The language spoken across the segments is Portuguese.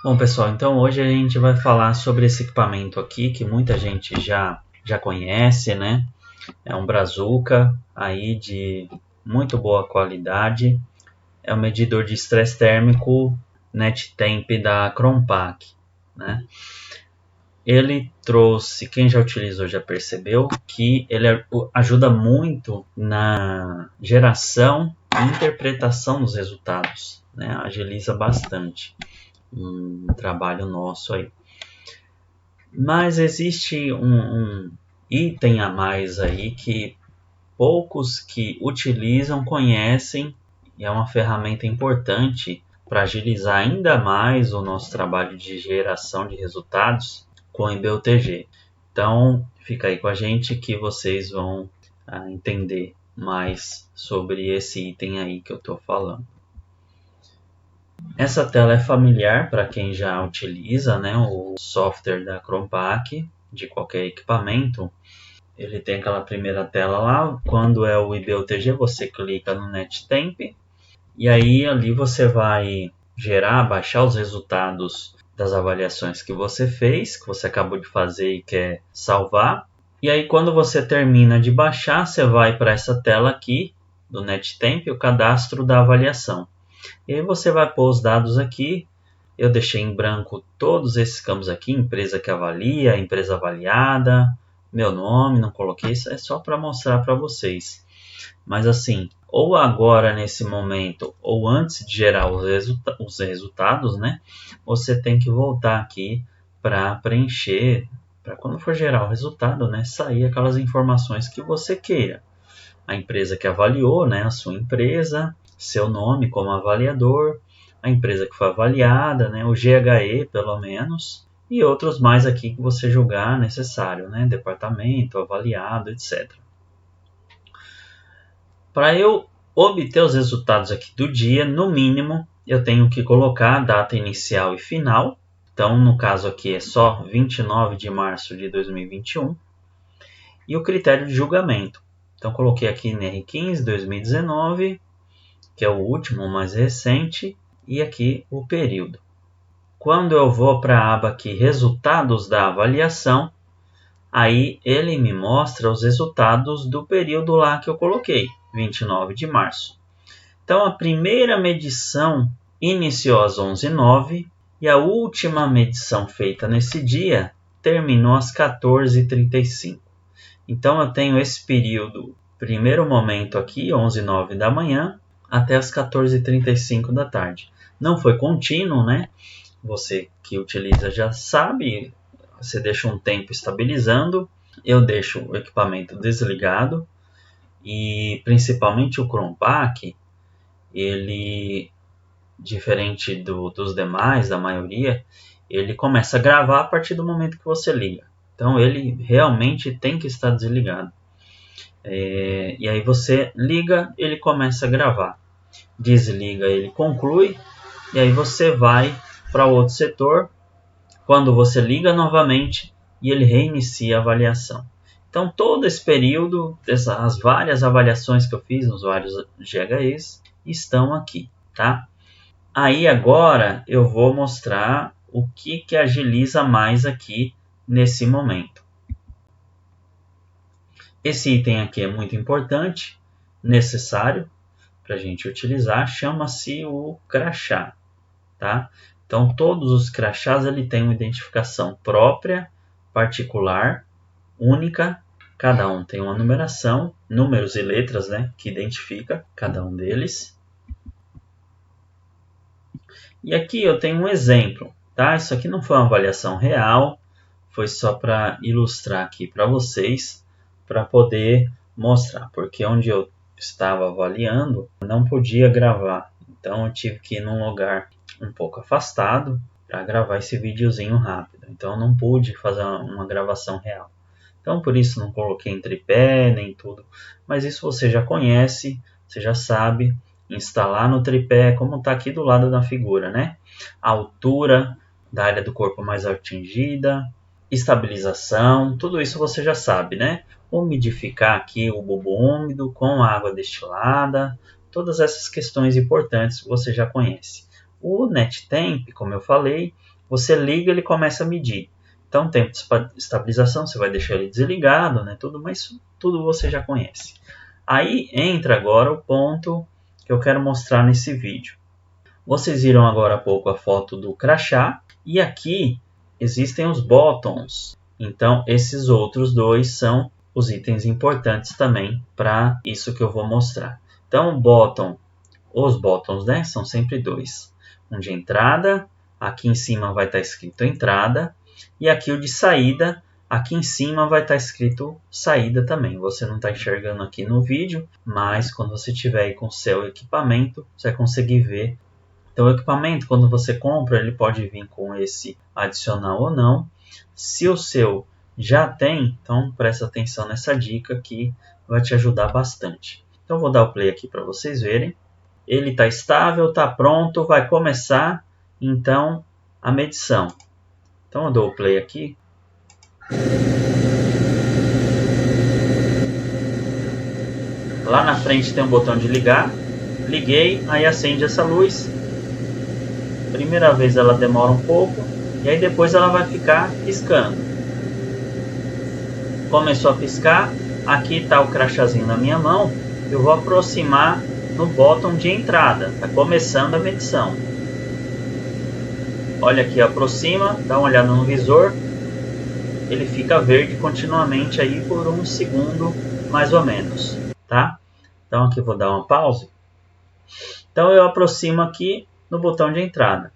Bom, pessoal, então hoje a gente vai falar sobre esse equipamento aqui que muita gente já conhece, né? É um Brazuca aí de muito boa qualidade. É um medidor de estresse térmico NetTemp da Crompac, né? Ele trouxe, quem já utilizou já percebeu que ele ajuda muito na geração e interpretação dos resultados, né? Agiliza bastante um trabalho nosso aí. Mas existe um item a mais aí que poucos que utilizam conhecem e é uma ferramenta importante para agilizar ainda mais o nosso trabalho de geração de resultados com o IBUTG. Então, fica aí com a gente que vocês vão entender mais sobre esse item aí que eu estou falando. Essa tela é familiar para quem já utiliza, né, o software da Crompac de qualquer equipamento. Ele tem aquela primeira tela lá, quando é o IBUTG você clica no NetTemp e aí ali você vai baixar os resultados das avaliações que você fez, que você acabou de fazer e quer salvar. E aí quando você termina de baixar, você vai para essa tela aqui do NetTemp, o cadastro da avaliação. E aí você vai pôr os dados aqui. Eu deixei em branco todos esses campos aqui, empresa que avalia, empresa avaliada, meu nome, não coloquei, isso é só para mostrar para vocês. Mas assim, ou agora nesse momento, ou antes de gerar os resultados, né? Você tem que voltar aqui para preencher, para quando for gerar o resultado, né? Sair aquelas informações que você queira. A empresa que avaliou, né? A sua empresa, seu nome como avaliador, a empresa que foi avaliada, né? O GHE pelo menos, e outros mais aqui que você julgar necessário, né? Departamento, avaliado, etc. Para eu obter os resultados aqui do dia, no mínimo, eu tenho que colocar a data inicial e final. Então, no caso aqui é só 29 de março de 2021. E o critério de julgamento. Então, coloquei aqui NR15 2019, que é o último, o mais recente, e aqui o período. Quando eu vou para a aba aqui, resultados da avaliação, aí ele me mostra os resultados do período lá que eu coloquei, 29 de março. Então, a primeira medição iniciou às 11h09 e a última medição feita nesse dia terminou às 14h35. Então, eu tenho esse período, primeiro momento aqui, 11h09 da manhã, até as 14h35 da tarde. Não foi contínuo, né? Você que utiliza já sabe, você deixa um tempo estabilizando, eu deixo o equipamento desligado e principalmente o Crompac, ele, diferente dos demais, da maioria, ele começa a gravar a partir do momento que você liga. Então ele realmente tem que estar desligado. E aí você liga, ele começa a gravar. Desliga, ele conclui. E aí você vai para o outro setor. Quando você liga novamente e ele reinicia a avaliação. Então todo esse período, as várias avaliações que eu fiz nos vários GHEs estão aqui, tá? Aí agora eu vou mostrar o que agiliza mais aqui nesse momento. Esse item aqui é muito importante, necessário para a gente utilizar, chama-se o crachá, tá? Então todos os crachás ele tem uma identificação própria, particular, única, cada um tem uma numeração, números e letras, né, que identifica cada um deles. E aqui eu tenho um exemplo, tá? Isso aqui não foi uma avaliação real, foi só para ilustrar aqui para vocês, para poder mostrar, porque onde eu estava avaliando não podia gravar, então eu tive que ir num lugar um pouco afastado para gravar esse videozinho rápido, então não pude fazer uma gravação real. Então por isso não coloquei em tripé nem tudo, mas isso você já conhece, você já sabe. Instalar no tripé, como está aqui do lado da figura, né? A altura da área do corpo mais atingida, estabilização, tudo isso você já sabe, né? Umidificar aqui o bulbo úmido com água destilada, todas essas questões importantes você já conhece. O NetTemp, como eu falei, você liga e ele começa a medir. Então, tempo de estabilização, você vai deixar ele desligado, né? Mas tudo você já conhece. Aí entra agora o ponto que eu quero mostrar nesse vídeo. Vocês viram agora há pouco a foto do crachá e aqui existem os buttons. Então, esses outros dois são os itens importantes também para isso que eu vou mostrar. Então, os buttons, né, são sempre dois. Um de entrada, aqui em cima vai estar escrito entrada, e aqui o de saída, aqui em cima vai estar escrito saída também. Você não está enxergando aqui no vídeo, mas quando você estiver aí com o seu equipamento, você vai conseguir ver. Então, o equipamento, quando você compra, ele pode vir com esse adicional ou não. Se o seu já tem, então presta atenção nessa dica que vai te ajudar bastante. Então, vou dar o play aqui para vocês verem. Ele está estável, está pronto, vai começar então a medição. Então, eu dou o play aqui. Lá na frente tem um botão de ligar. Liguei, aí acende essa luz. Primeira vez ela demora um pouco e aí depois ela vai ficar piscando. Começou a piscar, aqui está o crachazinho na minha mão, eu vou aproximar no botão de entrada, está começando a medição. Olha aqui, aproxima, dá uma olhada no visor, ele fica verde continuamente aí por 1 segundo mais ou menos, tá? Então aqui eu vou dar uma pausa. Então eu aproximo aqui no botão de entrada.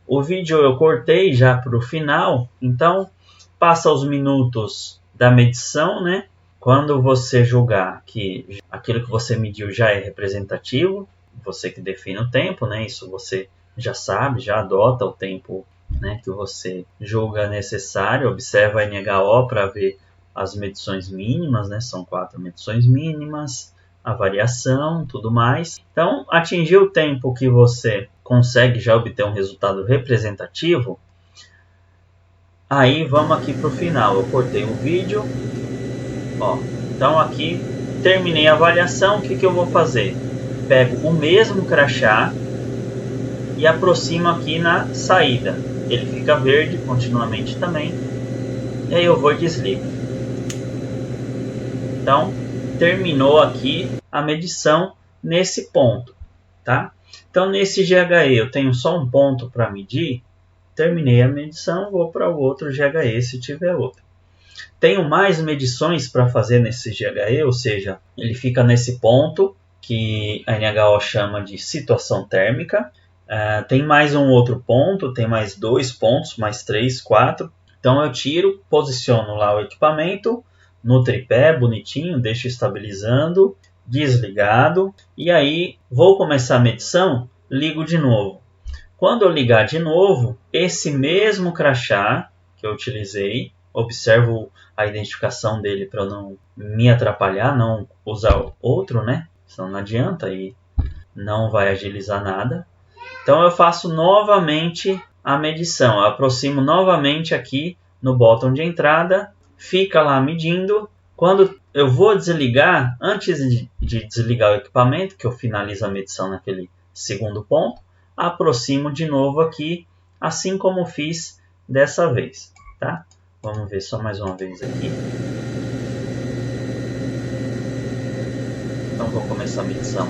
O vídeo eu cortei já para o final, então passa os minutos da medição, né? Quando você julgar que aquilo que você mediu já é representativo, você que define o tempo, né? Isso você já sabe, já adota o tempo, né, que você julga necessário. Observa a NHO para ver as medições mínimas, né? São 4 medições mínimas, a variação, tudo mais. Então, atingir o tempo que você consegue já obter um resultado representativo, aí vamos aqui para o final. Eu cortei o vídeo. Ó, então aqui terminei a avaliação. O que eu vou fazer? Pego o mesmo crachá e aproximo aqui na saída. Ele fica verde continuamente também. E aí eu vou e desligo. Então, terminou aqui a medição nesse ponto, tá? Então, nesse GHE eu tenho só um ponto para medir. Terminei a medição, vou para o outro GHE se tiver outro. Tenho mais medições para fazer nesse GHE, ou seja, ele fica nesse ponto que a NHO chama de situação térmica. Tem mais um outro ponto, tem mais 2 pontos, mais 3, 4. Então eu tiro, posiciono lá o equipamento no tripé, bonitinho, deixo estabilizando, desligado. E aí vou começar a medição, ligo de novo. Quando eu ligar de novo, esse mesmo crachá que eu utilizei, observo a identificação dele para não me atrapalhar, não usar outro, né? Senão não adianta e não vai agilizar nada. Então eu faço novamente a medição, eu aproximo novamente aqui no botão de entrada, fica lá medindo. Quando eu vou desligar, antes de desligar o equipamento, que eu finalizo a medição naquele segundo ponto, aproximo de novo aqui, assim como fiz dessa vez, tá? Vamos ver só mais uma vez aqui. Então vou começar a medição.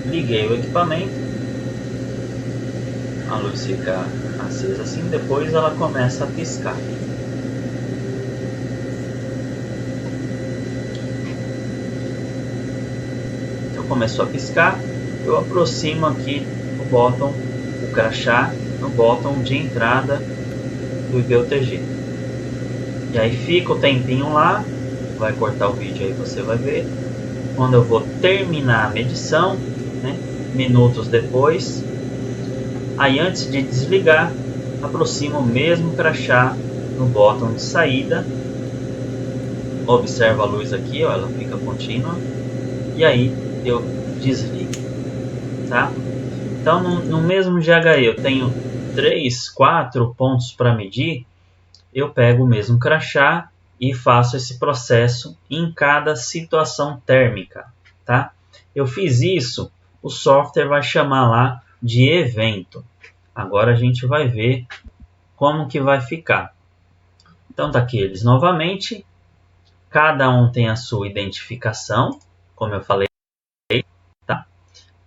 Liguei o equipamento. A luz fica acesa assim, depois ela começa a piscar. Então começou a piscar, eu aproximo aqui o botão, o crachá, no botão de entrada do IBUTG. E aí fica o tempinho lá, vai cortar o vídeo aí, você vai ver. Quando eu vou terminar a medição, né, minutos depois, aí antes de desligar, aproximo o mesmo crachá no botão de saída. Observa a luz aqui, ó, ela fica contínua. E aí eu desligo, tá? Então no mesmo GHE eu tenho 3, 4 pontos para medir. Eu pego o mesmo crachá e faço esse processo em cada situação térmica, tá? Eu fiz isso, o software vai chamar lá de evento. Agora a gente vai ver como que vai ficar. Então tá aqui eles novamente. Cada um tem a sua identificação, como eu falei, tá?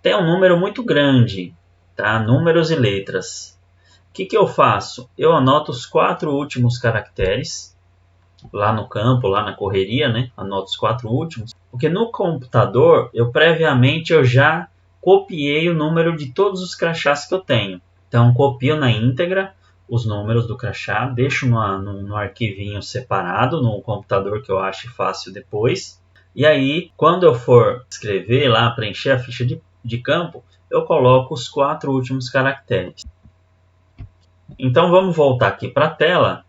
Tem um número muito grande, tá? Números e letras. O que eu faço? Eu anoto os 4 últimos caracteres lá no campo, lá na correria, né? Anoto os 4 últimos, porque no computador eu previamente já copiei o número de todos os crachás que eu tenho. Então copio na íntegra os números do crachá, deixo no arquivinho separado no computador que eu ache fácil depois. E aí, quando eu for escrever lá, preencher a ficha de campo, eu coloco os 4 últimos caracteres. Então vamos voltar aqui para a tela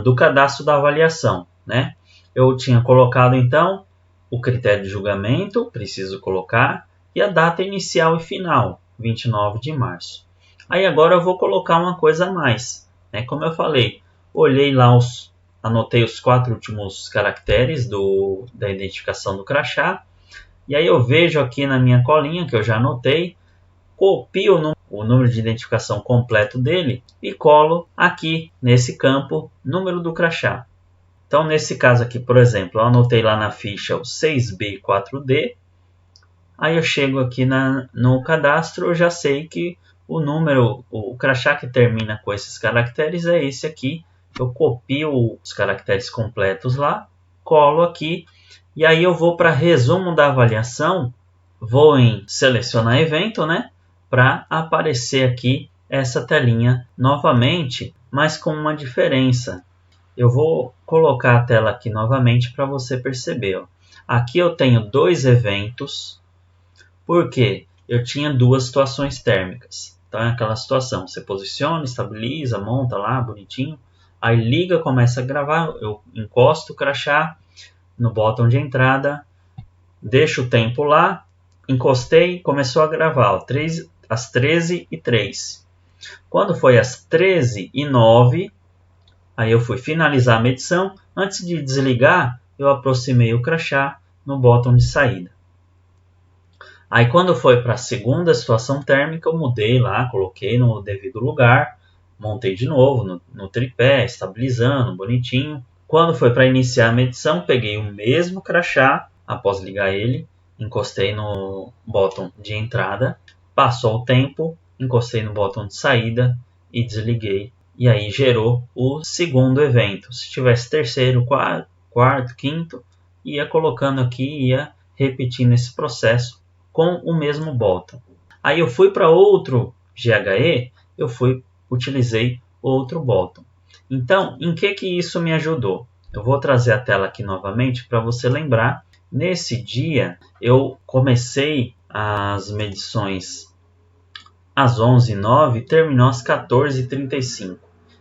do cadastro da avaliação, né? Eu tinha colocado então o critério de julgamento, preciso colocar, e a data inicial e final, 29 de março. Aí agora eu vou colocar uma coisa a mais, né? Como eu falei, olhei lá, anotei os 4 últimos caracteres da identificação do crachá, e aí eu vejo aqui na minha colinha, que eu já anotei, copio o número de identificação completo dele e colo aqui nesse campo número do crachá. Então, nesse caso aqui, por exemplo, eu anotei lá na ficha o 6B4D. Aí eu chego aqui no cadastro, eu já sei que o número, o crachá que termina com esses caracteres é esse aqui. Eu copio os caracteres completos lá, colo aqui, e aí eu vou para resumo da avaliação, vou em selecionar evento, né? Para aparecer aqui essa telinha novamente, mas com uma diferença. Eu vou colocar a tela aqui novamente para você perceber. Ó. Aqui eu tenho 2 eventos, porque eu tinha 2 situações térmicas. Então é aquela situação, você posiciona, estabiliza, monta lá, bonitinho. Aí liga, começa a gravar, eu encosto o crachá no botão de entrada, deixo o tempo lá, encostei, começou a gravar, ó, às 13h03. Quando foi às 13h09, aí eu fui finalizar a medição. Antes de desligar, eu aproximei o crachá no botão de saída. Aí quando foi para a segunda situação térmica, eu mudei lá, coloquei no devido lugar, montei de novo no tripé, estabilizando, bonitinho. Quando foi para iniciar a medição, peguei o mesmo crachá, após ligar ele, encostei no botão de entrada, passou o tempo, encostei no botão de saída e desliguei. E aí gerou o segundo evento. Se tivesse terceiro, quarto, quinto, ia colocando aqui, ia repetindo esse processo com o mesmo botão. Aí eu fui para outro GHE, utilizei outro botão. Então, em que isso me ajudou? Eu vou trazer a tela aqui novamente para você lembrar. Nesse dia, eu comecei as medições às 11h09 e terminou às 14h35.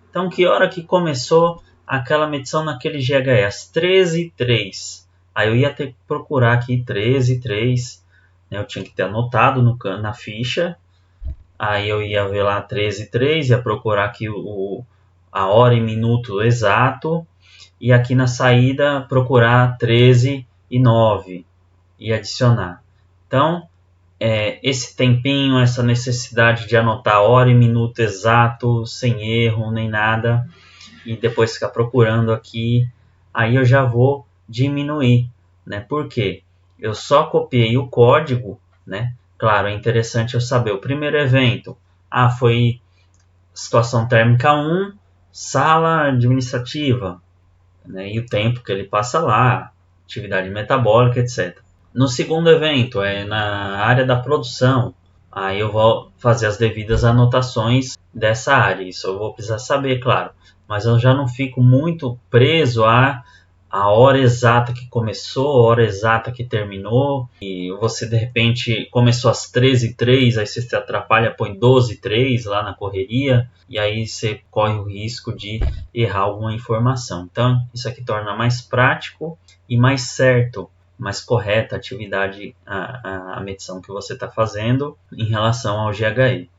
Então, que hora que começou aquela medição naquele GHE? Às 13h03. Aí eu ia ter que procurar aqui 13h03. Eu tinha que ter anotado na ficha. Aí eu ia ver lá 13h03, ia procurar aqui a hora e minuto exato. E aqui na saída procurar 13h09 e adicionar. Então, esse tempinho, essa necessidade de anotar hora e minuto exato, sem erro nem nada, e depois ficar procurando aqui, aí eu já vou diminuir, né? Por quê? Eu só copiei o código, né? Claro, é interessante eu saber o primeiro evento. Foi situação térmica 1, sala administrativa, né? E o tempo que ele passa lá, atividade metabólica, etc. No segundo evento, na área da produção, aí eu vou fazer as devidas anotações dessa área. Isso eu vou precisar saber, claro. Mas eu já não fico muito preso a hora exata que começou, a hora exata que terminou. E você, de repente, começou às 13h03, aí você se atrapalha, põe 12h03 lá na correria. E aí você corre o risco de errar alguma informação. Então, isso aqui torna mais prático e mais certo, mais correta a atividade, a medição que você está fazendo em relação ao GHE.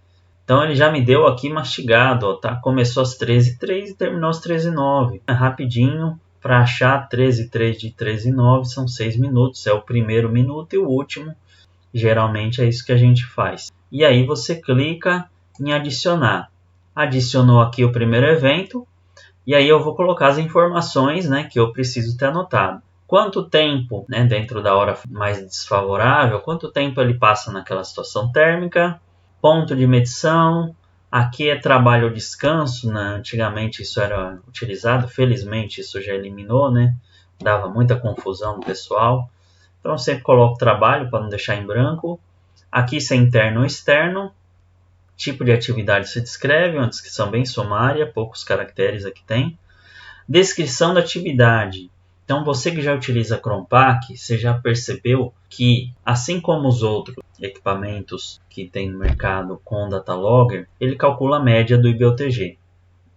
Então ele já me deu aqui mastigado, ó, tá? Começou às 13h03 e terminou às 13h09. É rapidinho, para achar 13h03 de 13h09 são 6 minutos, é o primeiro minuto e o último. Geralmente é isso que a gente faz. e aí você clica em adicionar. Adicionou aqui o primeiro evento, e aí eu vou colocar as informações, né, que eu preciso ter anotado. Quanto tempo, né, dentro da hora mais desfavorável, quanto tempo ele passa naquela situação térmica, ponto de medição, aqui é trabalho ou descanso, né? Antigamente isso era utilizado, felizmente isso já eliminou, né? Dava muita confusão no pessoal. Então eu sempre coloco trabalho para não deixar em branco. Aqui se é interno ou externo. Tipo de atividade se descreve, uma descrição bem sumária, poucos caracteres aqui tem. Descrição da atividade. Então, você que já utiliza Chrompak, você já percebeu que, assim como os outros equipamentos que tem no mercado com Datalogger, ele calcula a média do IBOTG.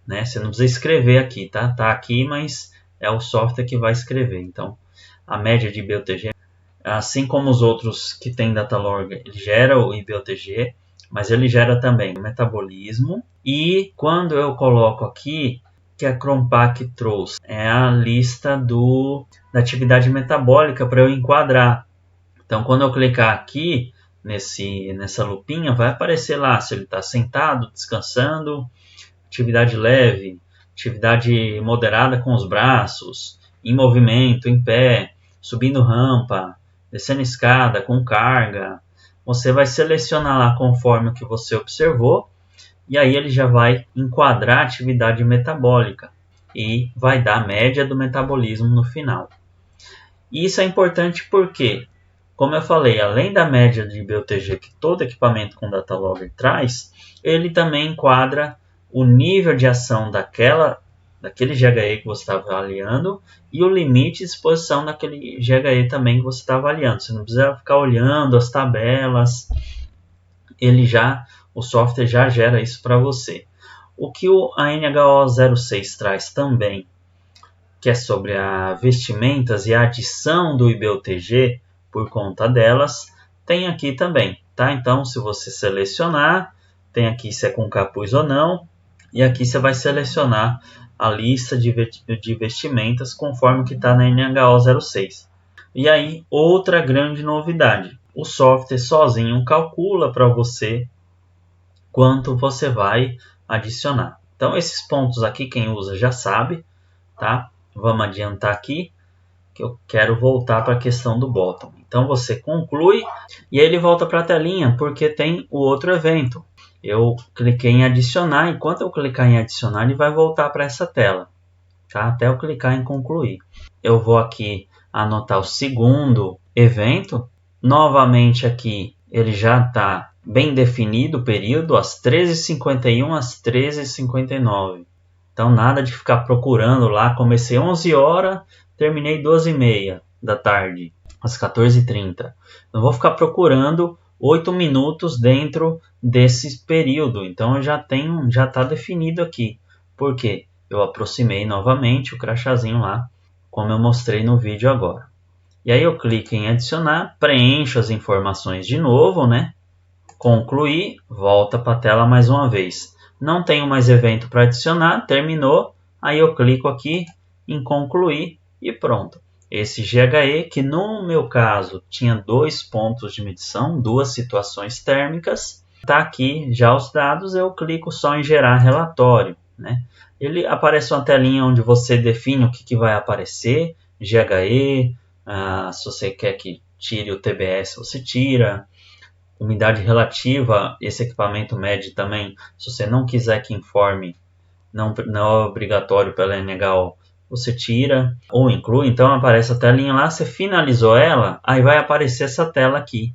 Né? Você não precisa escrever aqui, tá? Tá aqui, mas é o software que vai escrever. Então, a média de IBOTG, assim como os outros que tem Datalogger, ele gera o IBOTG, mas ele gera também o metabolismo. E quando eu coloco aqui, que a Chrompak trouxe é a lista da atividade metabólica para eu enquadrar. Então, quando eu clicar aqui nessa lupinha, vai aparecer lá se ele está sentado, descansando, atividade leve, atividade moderada com os braços, em movimento, em pé, subindo rampa, descendo escada, com carga. Você vai selecionar lá conforme o que você observou, e aí ele já vai enquadrar a atividade metabólica e vai dar a média do metabolismo no final. E isso é importante porque, como eu falei, além da média de IBOTG que todo equipamento com Datalogger traz, ele também enquadra o nível de ação daquele GHE que você está avaliando e o limite de exposição daquele GHE também que você está avaliando. Você não precisa ficar olhando as tabelas, o software já gera isso para você. O que a NHO06 traz também, que é sobre a vestimentas e a adição do IBOTG por conta delas, tem aqui também, tá? Então, se você selecionar, tem aqui se é com capuz ou não, e aqui você vai selecionar a lista de vestimentas conforme que está na NHO06. E aí, outra grande novidade, o software sozinho calcula para você quanto você vai adicionar. Então, esses pontos aqui, quem usa já sabe, tá? Vamos adiantar aqui, que eu quero voltar para a questão do bottom. Então, você conclui e aí ele volta para a telinha, porque tem o outro evento. Eu cliquei em adicionar, enquanto eu clicar em adicionar, ele vai voltar para essa tela, tá? Até eu clicar em concluir. Eu vou aqui anotar o segundo evento. Novamente aqui, ele já está bem definido o período, às 13h51 às 13h59. Então, nada de ficar procurando lá. Comecei 11 horas, terminei 12h30 da tarde, às 14h30. Não vou ficar procurando 8 minutos dentro desse período. Então, já está definido aqui. Por quê? Eu aproximei novamente o crachazinho lá, como eu mostrei no vídeo agora. E aí eu clico em adicionar, preencho as informações de novo, né? Concluir, volta para a tela mais uma vez. Não tenho mais evento para adicionar, terminou. Aí eu clico aqui em concluir e pronto. Esse GHE, que no meu caso tinha 2 pontos de medição, 2 situações térmicas, está aqui já os dados, eu clico só em gerar relatório, né? Ele aparece uma telinha onde você define o que vai aparecer, GHE, se você quer que tire o TBS, você tira. Umidade relativa, esse equipamento mede também, se você não quiser que informe, não é obrigatório pela NHO, você tira ou inclui. Então aparece a telinha lá, você finalizou ela, aí vai aparecer essa tela aqui,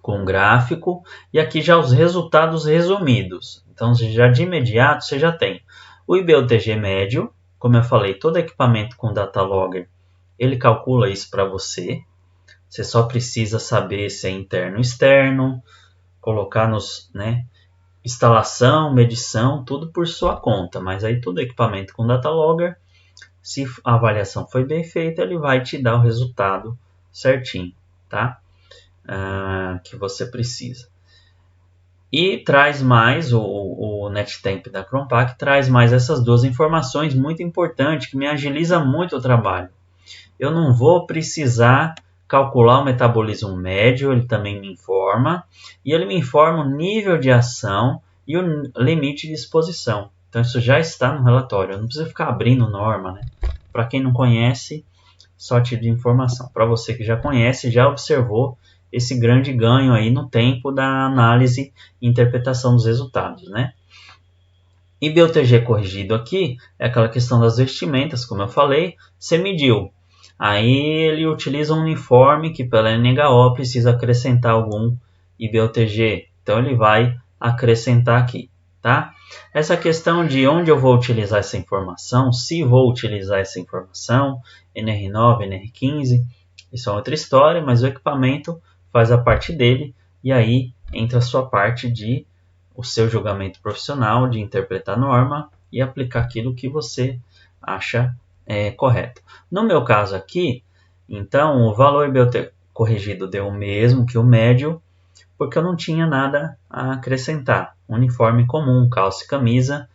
com gráfico, e aqui já os resultados resumidos. Então já de imediato você já tem o IBOTG médio, como eu falei, todo equipamento com Datalogger, ele calcula isso para você. Você só precisa saber se é interno ou externo, colocar instalação, medição, tudo por sua conta. Mas aí todo equipamento com Datalogger, se a avaliação foi bem feita, ele vai te dar o resultado certinho, tá? Que você precisa. E traz mais, o NetTemp da Chrompak traz mais essas duas informações muito importantes, que me agiliza muito o trabalho. Eu não vou precisar calcular o metabolismo médio, ele também me informa, e ele me informa o nível de ação e o limite de exposição. Então isso já está no relatório, eu não preciso ficar abrindo norma, né? Para quem não conhece, só tipo de informação. Para você que já conhece, já observou esse grande ganho aí no tempo da análise e interpretação dos resultados, né? E BOTG corrigido aqui é aquela questão das vestimentas, como eu falei, você mediu. Aí ele utiliza um uniforme que pela NHO precisa acrescentar algum IBOTG. Então ele vai acrescentar aqui, tá? Essa questão de onde eu vou utilizar essa informação, se vou utilizar essa informação, NR9, NR15, isso é outra história, mas o equipamento faz a parte dele e aí entra a sua parte de o seu julgamento profissional, de interpretar a norma e aplicar aquilo que você acha correto. No meu caso aqui, então, o valor IBOT corrigido deu o mesmo que o médio, porque eu não tinha nada a acrescentar. Uniforme comum, calça e camisa,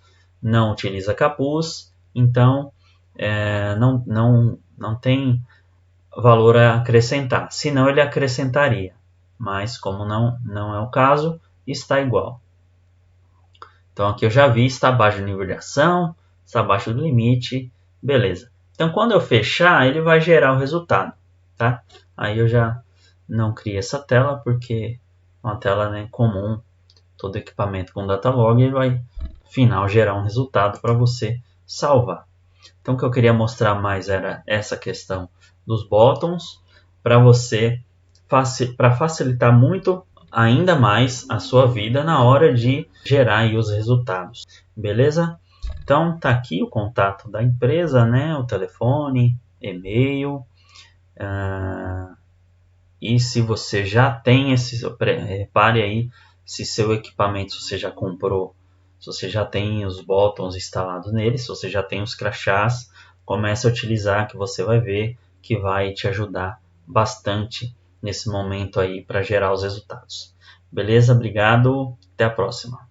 não utiliza capuz, então não tem valor a acrescentar. Senão ele acrescentaria, mas como não é o caso, está igual. Então aqui eu já vi, está abaixo do nível de ação, está abaixo do limite, beleza. Então quando eu fechar, ele vai gerar o resultado, tá? Aí eu já não criei essa tela, porque é uma tela, né, comum, todo equipamento com datalog, ele vai, no final, gerar um resultado para você salvar. Então o que eu queria mostrar mais era essa questão dos botões, para você, para facilitar muito ainda mais a sua vida na hora de gerar aí os resultados, beleza? Então tá aqui o contato da empresa, né? O telefone, e-mail, e se você já tem repare aí se seu equipamento, se você já comprou, se você já tem os botões instalados nele, se você já tem os crachás, comece a utilizar, que você vai ver que vai te ajudar bastante nesse momento aí para gerar os resultados. Beleza? Obrigado. Até a próxima.